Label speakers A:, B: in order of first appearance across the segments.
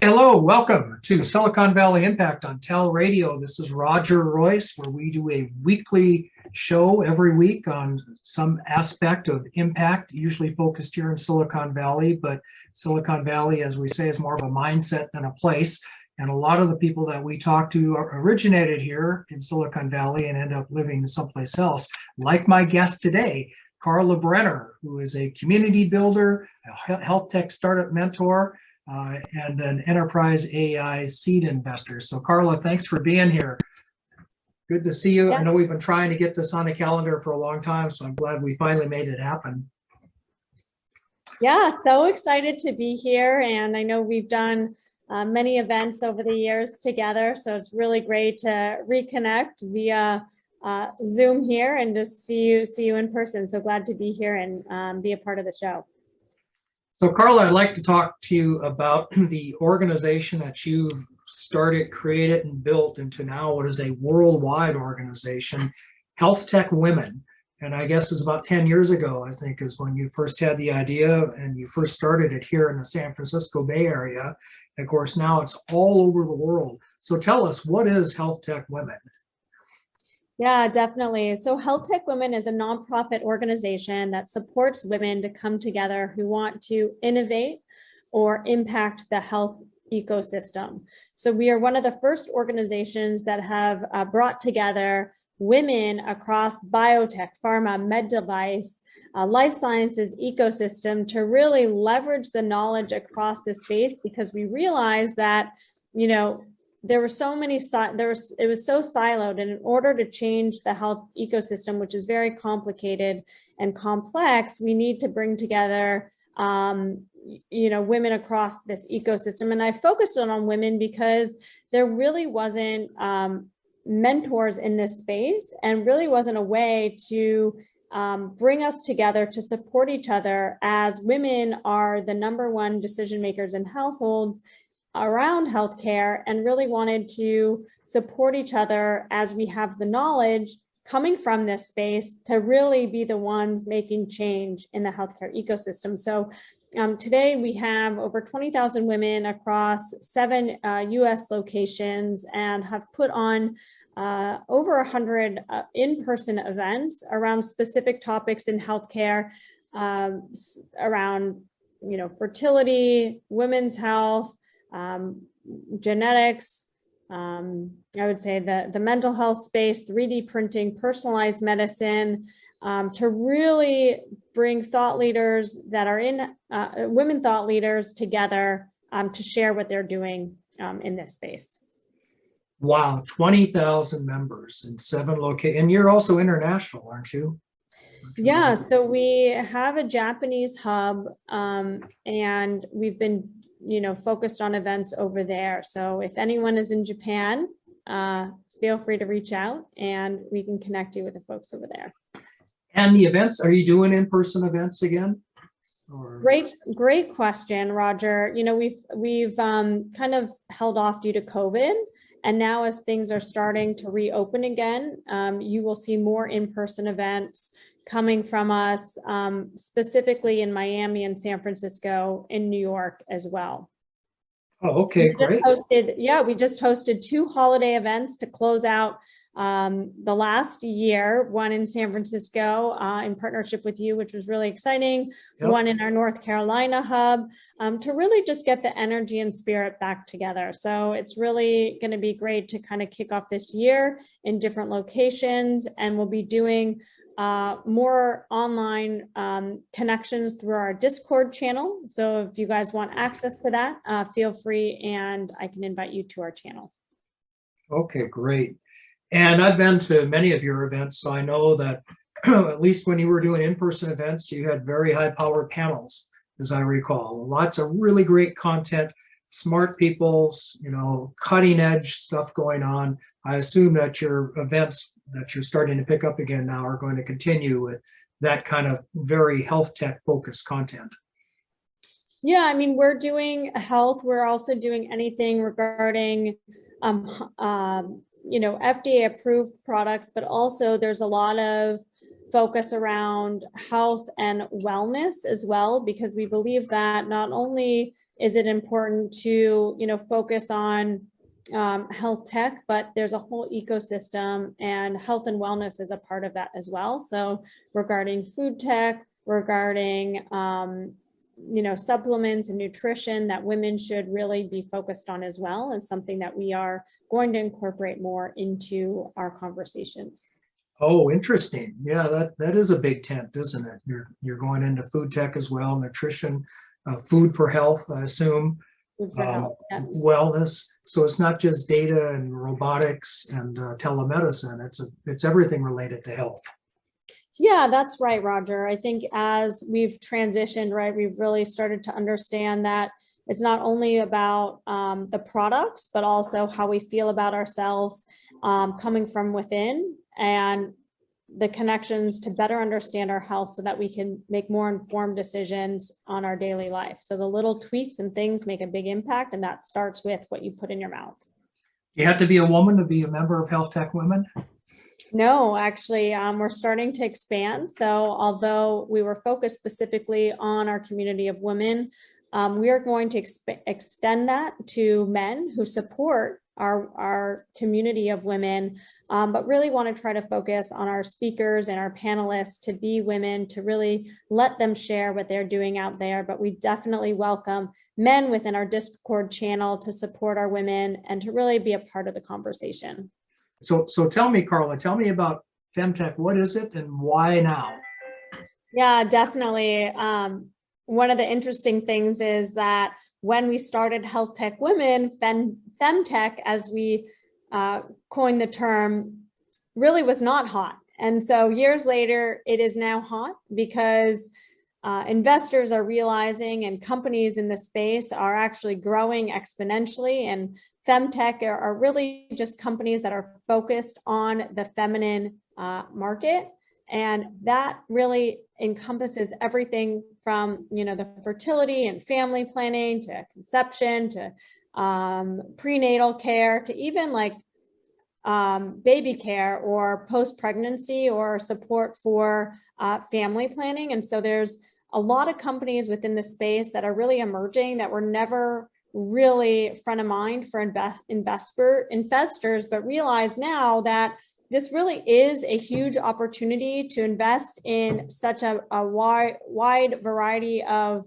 A: Hello, welcome to Silicon Valley Impact on TALRadio. This is Roger Royse, where we do a weekly show every week on some aspect of impact, usually focused here in Silicon Valley, but Silicon Valley, as we say, is more of a mindset than a place. And a lot of the people that we talk to originated here in Silicon Valley and end up living someplace else, like my guest today, Carla Brenner, who is a community builder, a health tech startup mentor, and an enterprise AI seed investor. So Carla, thanks for being here. Good to see you. Yeah. I know we've been trying to get this on the calendar for a long time, so I'm glad we finally made it happen.
B: Yeah, so excited to be here. And I know we've done many events over the years together, so it's really great to reconnect via Zoom here and just see you in person. So glad to be here and be a part of the show.
A: So Carla, I'd like to talk to you about the organization that you've started, created, and built into now what is a worldwide organization, Healthtech Women. And I guess it was about 10 years ago, I think, is when you first had the idea and you first started it here in the San Francisco Bay Area. And of course, now it's all over the world. So tell us, what is Healthtech Women?
B: Yeah, definitely. So Healthtech Women is a nonprofit organization that supports women to come together who want to innovate or impact the health ecosystem. So we are one of the first organizations that have brought together women across biotech, pharma, med device, life sciences ecosystem to really leverage the knowledge across this space, because we realized that, you know, there were so many, it was so siloed, and in order to change the health ecosystem, which is very complicated and complex, we need to bring together, you know, women across this ecosystem. And I focused on women because there really wasn't mentors in this space, and really wasn't a way to bring us together to support each other, as women are the #1 decision makers in households around healthcare, and really wanted to support each other as we have the knowledge coming from this space to really be the ones making change in the healthcare ecosystem. So today we have over 20,000 women across 7 US locations, and have put on over 100 in-person events around specific topics in healthcare, around, you know, fertility, women's health, genetics, I would say the mental health space, 3D printing, personalized medicine, to really bring thought leaders that are in women thought leaders together to share what they're doing in this space.
A: Wow, 20,000 members in 7 locations. And you're also international, aren't you?
B: Yeah, so we have a Japanese hub, and we've been, you know, focused on events over there. So if anyone is in Japan, feel free to reach out and we can connect you with the folks over there.
A: And the events, are you doing in-person events again? Or...
B: Great question, Roger. You know, we've kind of held off due to COVID, and now as things are starting to reopen again, you will see more in-person events coming from us, specifically in Miami and San Francisco, in New York as well.
A: Oh, okay, great.
B: We just hosted 2 holiday events to close out the last year, one in San Francisco in partnership with you, which was really exciting, yep. One in our North Carolina hub, to really just get the energy and spirit back together. So it's really going to be great to kind of kick off this year in different locations, and we'll be doing more online connections through our Discord channel. So if you guys want access to that, feel free, and I can invite you to our channel.
A: Okay, great. And I've been to many of your events, so I know that at least when you were doing in-person events, you had very high-powered panels, as I recall. Lots of really great content, smart people, you know, cutting-edge stuff going on. I assume that your events that you're starting to pick up again now are going to continue with that kind of very health tech focused content.
B: Yeah, I mean, we're doing health. We're also doing anything regarding, you know, FDA approved products, but also there's a lot of focus around health and wellness as well, because we believe that not only is it important to, focus on health tech, but there's a whole ecosystem, and health and wellness is a part of that as well. So regarding food tech, regarding supplements and nutrition, that women should really be focused on as well, is something that we are going to incorporate more into our conversations.
A: Oh, interesting. Yeah, that is a big tent, isn't it? You're going into food tech as well, nutrition, food for health, I assume.
B: Food for health, yes.
A: Wellness. So it's not just data and robotics and telemedicine. It's everything related to health.
B: Yeah, that's right, Roger. I think as we've transitioned, right, we've really started to understand that it's not only about the products, but also how we feel about ourselves coming from within, and the connections to better understand our health so that we can make more informed decisions on our daily life. So the little tweaks and things make a big impact, and that starts with what you put in your mouth.
A: You have to be a woman to be a member of Healthtech Women?
B: No, actually, we're starting to expand. So although we were focused specifically on our community of women, we are going to extend that to men who support our community of women, but really want to try to focus on our speakers and our panelists to be women, to really let them share what they're doing out there. But we definitely welcome men within our Discord channel to support our women and to really be a part of the conversation.
A: So tell me, Carla, tell me about Femtech. What is it and why now?
B: Yeah, definitely. One of the interesting things is that when we started Healthtech Women, Femtech, as we coined the term, really was not hot. And so years later, it is now hot because investors are realizing, and companies in the space are actually growing exponentially. And Femtech are really just companies that are focused on the feminine market. And that really encompasses everything from, the fertility and family planning to conception to prenatal care to even like baby care or post-pregnancy or support for family planning. And so there's a lot of companies within the space that are really emerging that were never really front of mind for investors, but realize now that this really is a huge opportunity to invest in such a wide variety of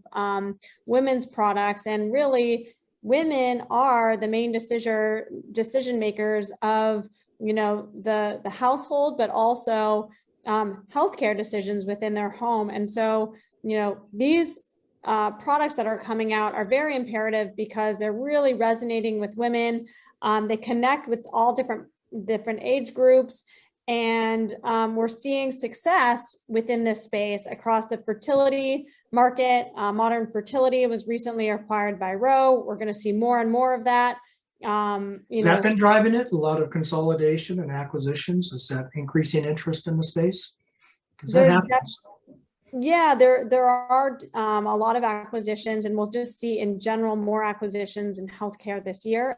B: women's products. And really, women are the main decision makers of the household, but also healthcare decisions within their home. And so these products that are coming out are very imperative because they're really resonating with women. They connect with all different age groups, and we're seeing success within this space across the fertility market. Modern fertility was recently acquired by Roe. We're going to see more and more of that.
A: Has that been driving it? A lot of consolidation and acquisitions. Is that increasing interest in the space? Because that happens.
B: Yeah, there are a lot of acquisitions, and we'll just see in general more acquisitions in healthcare this year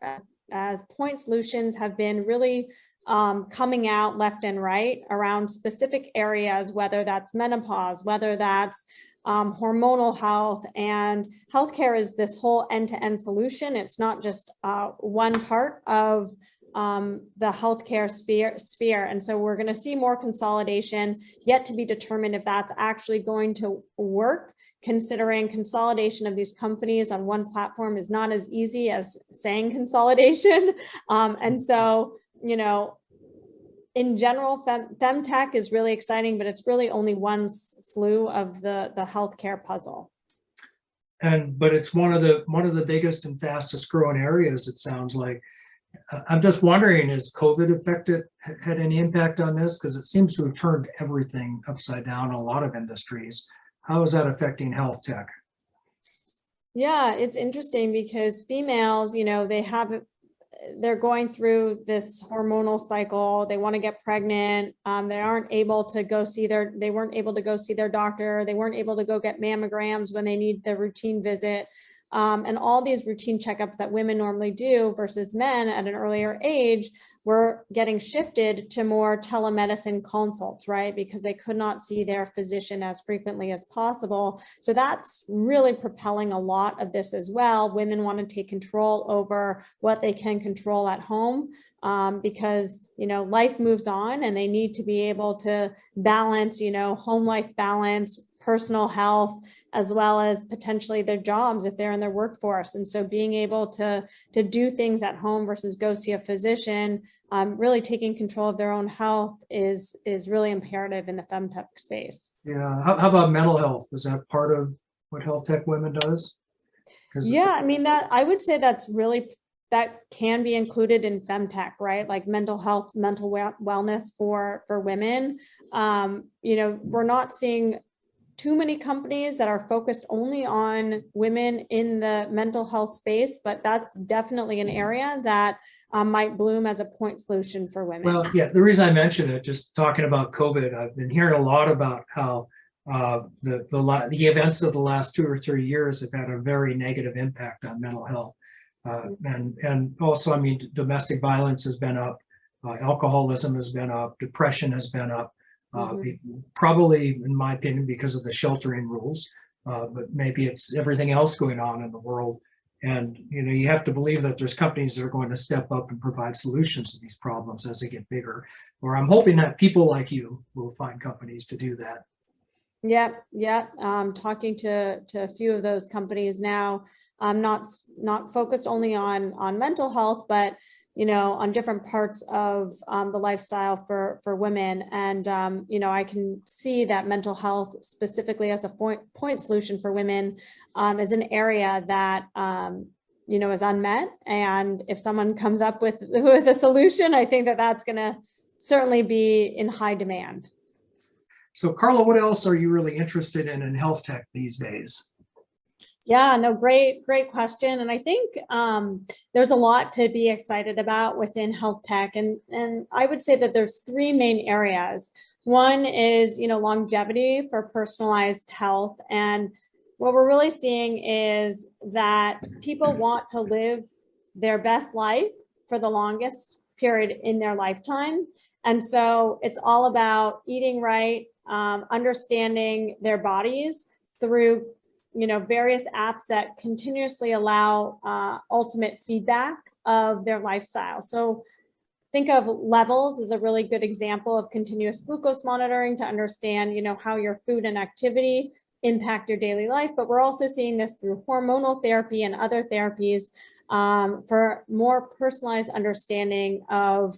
B: as point solutions have been really coming out left and right around specific areas, whether that's menopause, whether that's hormonal health. And healthcare is this whole end-to-end solution. It's not just one part of the healthcare sphere. And so we're going to see more consolidation, yet to be determined if that's actually going to work, considering consolidation of these companies on one platform is not as easy as saying consolidation. And so, in general, Femtech is really exciting, but it's really only one slew of the healthcare puzzle.
A: But it's one of the biggest and fastest growing areas, it sounds like. I'm just wondering, has COVID had any impact on this? Because it seems to have turned everything upside down in a lot of industries. How is that affecting health tech?
B: Yeah, it's interesting because females, they're going through this hormonal cycle. They want to get pregnant. They weren't able to go see their doctor. They weren't able to go get mammograms when they need the routine visit. And all these routine checkups that women normally do versus men at an earlier age were getting shifted to more telemedicine consults, right? Because they could not see their physician as frequently as possible. So that's really propelling a lot of this as well. Women want to take control over what they can control at home, because, life moves on and they need to be able to balance, home life balance, personal health, as well as potentially their jobs if they're in their workforce. And so being able to do things at home versus go see a physician, really taking control of their own health is really imperative in the femtech space.
A: Yeah. How about mental health? Is that part of what Healthtech Women does?
B: Yeah, I mean, that I would say that can be included in femtech, right? Like mental health, mental wellness for women. We're not seeing too many companies that are focused only on women in the mental health space, but that's definitely an area that might bloom as a point solution for women.
A: Well, yeah, the reason I mentioned it, just talking about COVID, I've been hearing a lot about how the events of the last 2 or 3 years have had a very negative impact on mental health. And also, I mean, domestic violence has been up, alcoholism has been up, depression has been up. Probably, in my opinion, because of the sheltering rules, but maybe it's everything else going on in the world. And you have to believe that there's companies that are going to step up and provide solutions to these problems as they get bigger. Or I'm hoping that people like you will find companies to do that.
B: Yeah. Talking to a few of those companies now, not focused only on mental health, but on different parts of the lifestyle for women. And, I can see that mental health specifically as a point solution for women is an area that, is unmet. And if someone comes up with a solution, I think that that's going to certainly be in high demand.
A: So Carla, what else are you really interested in health tech these days?
B: Yeah, no, great question. And I think there's a lot to be excited about within health tech. And I would say that there's 3 main areas. One is, longevity for personalized health. And what we're really seeing is that people want to live their best life for the longest period in their lifetime. And so it's all about eating right, understanding their bodies through various apps that continuously allow ultimate feedback of their lifestyle. So think of Levels as a really good example of continuous glucose monitoring to understand, how your food and activity impact your daily life. But we're also seeing this through hormonal therapy and other therapies for more personalized understanding of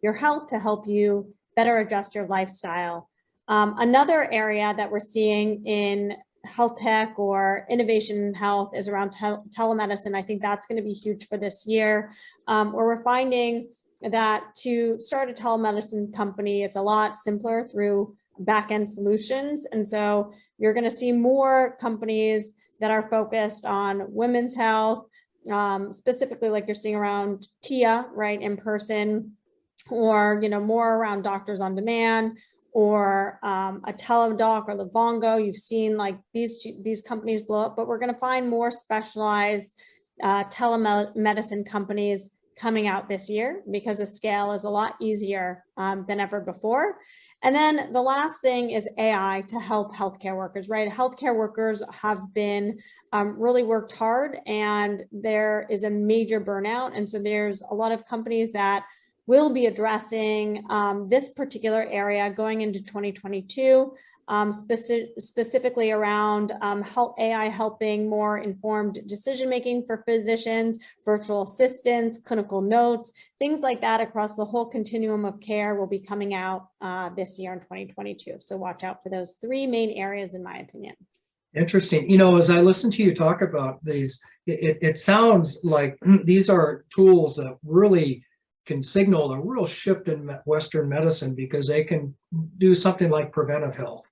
B: your health to help you better adjust your lifestyle. Another area that we're seeing in health tech or innovation in health is around telemedicine. I think that's going to be huge for this year, where we're finding that to start a telemedicine company, it's a lot simpler through back-end solutions. And so you're going to see more companies that are focused on women's health, specifically like you're seeing around TIA, right, in person, or, more around doctors on demand, or a Teladoc or Livongo. You've seen like these companies blow up, but we're going to find more specialized telemedicine companies coming out this year because the scale is a lot easier than ever before. And then the last thing is AI to help healthcare workers, right? Healthcare workers have been really worked hard, and there is a major burnout. And so there's a lot of companies that will be addressing this particular area going into 2022, specifically around AI helping more informed decision-making for physicians, virtual assistants, clinical notes, things like that across the whole continuum of care will be coming out this year in 2022. So watch out for those 3 main areas, in my opinion.
A: Interesting. As I listen to you talk about these, it sounds like these are tools that really can signal a real shift in Western medicine, because they can do something like preventive health.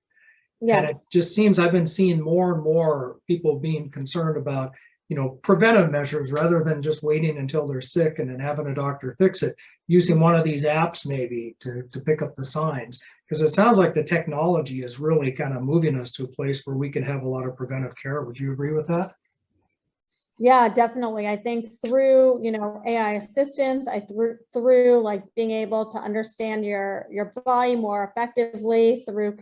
A: Yeah. And it just seems I've been seeing more and more people being concerned about, preventive measures rather than just waiting until they're sick and then having a doctor fix it, using one of these apps maybe to pick up the signs. Because it sounds like the technology is really kind of moving us to a place where we can have a lot of preventive care. Would you agree with that?
B: Yeah, definitely. I think through, AI assistance, through like being able to understand your body more effectively through,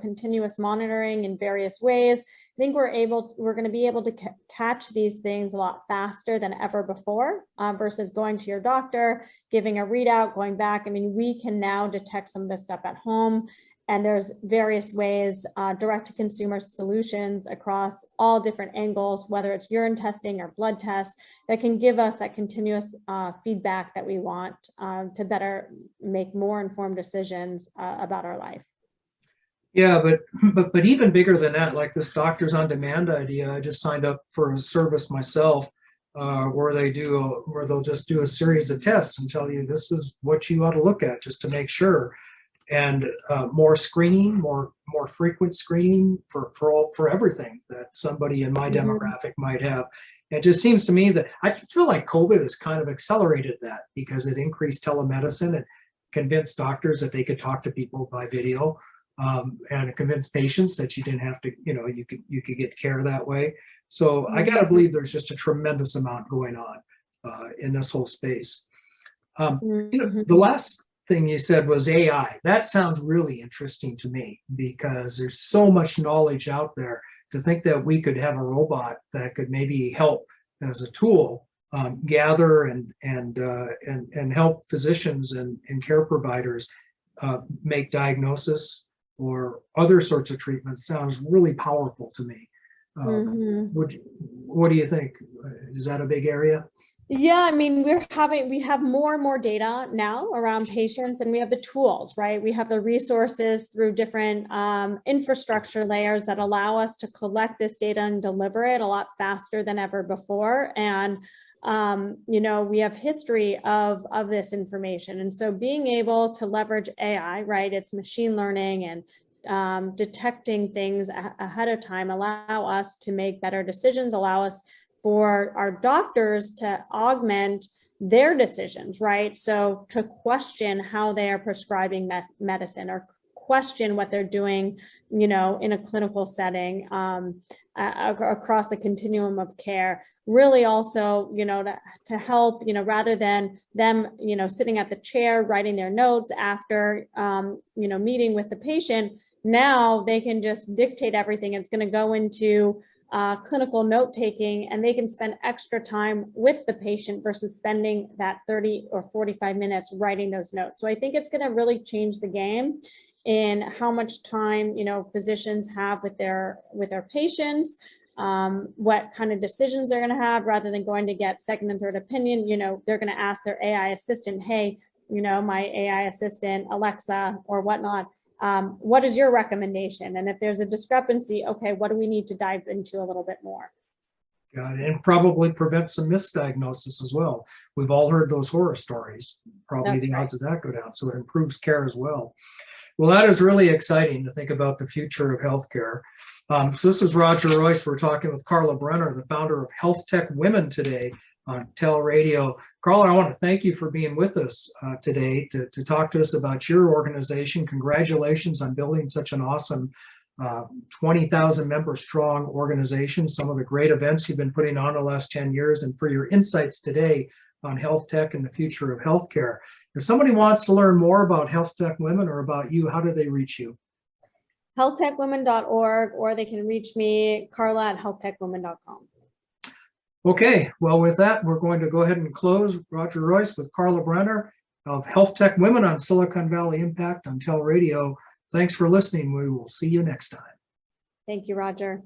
B: continuous monitoring in various ways. I think we're going to be able to catch these things a lot faster than ever before, versus going to your doctor, giving a readout, going back. I mean, we can now detect some of this stuff at home. And there's various ways, direct-to-consumer solutions across all different angles, whether it's urine testing or blood tests, that can give us that continuous feedback that we want to better make more informed decisions about our life.
A: Yeah, but even bigger than that, like this doctors on demand idea, I just signed up for a service myself, where they'll just do a series of tests and tell you this is what you ought to look at just to make sure. And more screening, more frequent screening for everything that somebody in my demographic might have. It just seems to me that I feel like COVID has kind of accelerated that because it increased telemedicine and convinced doctors that they could talk to people by video, and it convinced patients that you didn't have to, you could get care that way. So I gotta believe there's just a tremendous amount going on in this whole space. The last thing you said was AI. That sounds really interesting to me because there's so much knowledge out there. To think that we could have a robot that could maybe help as a tool gather and help physicians and care providers make diagnosis or other sorts of treatments sounds really powerful to me. What do you think? Is that a big area?
B: Yeah, I mean, we have more and more data now around patients, and we have the tools, right? We have the resources through different infrastructure layers that allow us to collect this data and deliver it a lot faster than ever before. And, we have history of this information. And so being able to leverage AI, right? It's machine learning and detecting things ahead of time, allow us to make better decisions, allow us for our doctors to augment their decisions, right? So to question how they are prescribing medicine or question what they're doing, in a clinical setting, across the continuum of care, really also, to help, rather than them, sitting at the chair, writing their notes after, meeting with the patient, now they can just dictate everything. It's going to go into clinical note taking, and they can spend extra time with the patient versus spending that 30 or 45 minutes writing those notes. So I think it's going to really change the game in how much time, physicians have with their patients, what kind of decisions they're going to have, rather than going to get second and third opinion. They're going to ask their AI assistant, hey, my AI assistant, Alexa or whatnot, what is your recommendation? And if there's a discrepancy, okay, what do we need to dive into a little bit more?
A: And probably prevent some misdiagnosis as well. We've all heard those horror stories. Probably the odds of that go down. So it improves care as well. Well, that is really exciting to think about the future of healthcare. So this is Roger Royse. We're talking with Carla Brenner, the founder of Healthtech Women today on TALRadio. Carla, I want to thank you for being with us today to talk to us about your organization. Congratulations on building such an awesome 20,000 member strong organization, some of the great events you've been putting on the last 10 years, and for your insights today on health tech and the future of healthcare. If somebody wants to learn more about Healthtech Women or about you, how do they reach you?
B: healthtechwomen.org, or they can reach me, Carla at healthtechwomen.com.
A: Okay, well, with that, we're going to go ahead and close. Roger Royse with Carla Brenner of Healthtech Women on Silicon Valley Impact on TALRadio. Thanks for listening. We will see you next time.
B: Thank you, Roger.